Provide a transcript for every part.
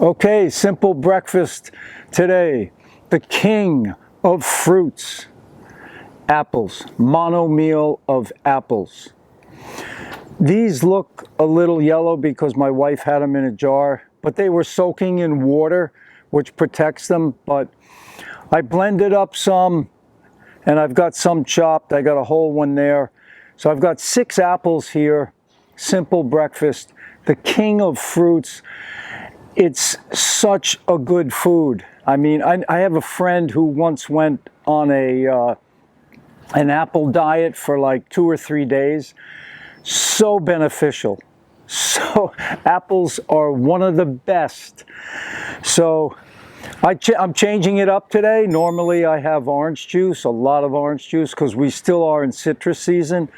Okay, simple breakfast today. The king of fruits. Apples. Mono meal of apples. These look a little yellow because my wife had them in a jar, but they were soaking in water, which protects them. But I blended up some, and I've got some chopped. I got a whole one there. So I've got 6 apples here. Simple breakfast. The king of fruits. It's such a good food. I mean, I have a friend who once went on an apple diet for like 2 or 3 days. So beneficial. So apples are one of the best. So I'm changing it up today. Normally I have orange juice, a lot of orange juice, because we still are in citrus season.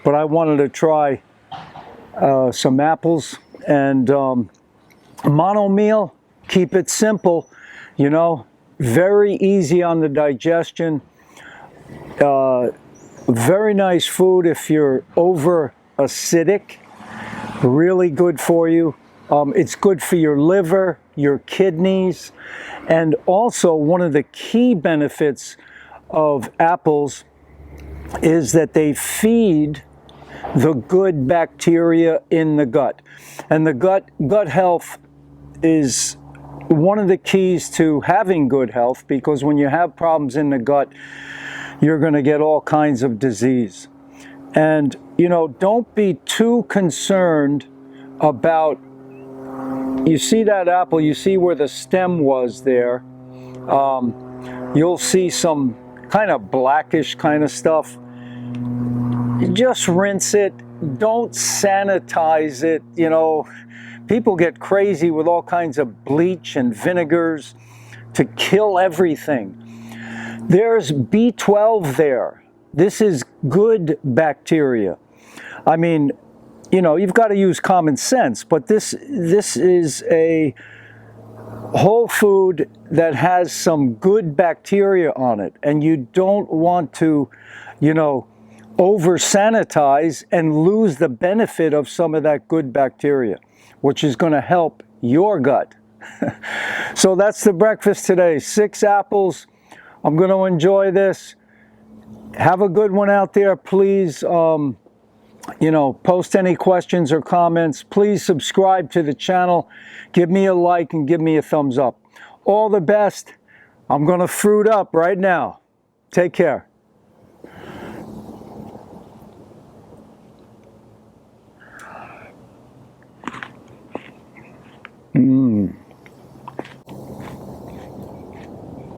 But I wanted to try some apples. And mono meal, keep it simple, you know, very easy on the digestion. Very nice food if you're over acidic, really good for you. It's good for your liver, your kidneys, and also one of the key benefits of apples is that they feed the good bacteria in the gut. And the gut health is one of the keys to having good health, because when you have problems in the gut, you're going to get all kinds of disease. And, you know, don't be too concerned about, you see that apple, you see where the stem was there. You'll see some kind of blackish kind of stuff. Just rinse it. Don't sanitize it. You know, people get crazy with all kinds of bleach and vinegars to kill everything. There's B12 there. This is good bacteria. I mean, you know, you've got to use common sense, but this is a whole food that has some good bacteria on it, and you don't want to, you know, over sanitize and lose the benefit of some of that good bacteria, which is going to help your gut. So that's the breakfast today. 6 apples. I'm going to enjoy this. Have a good one out there. Please, you know, post any questions or comments. Please subscribe to the channel. Give me a like and give me a thumbs up. All the best. I'm going to fruit up right now. Take care.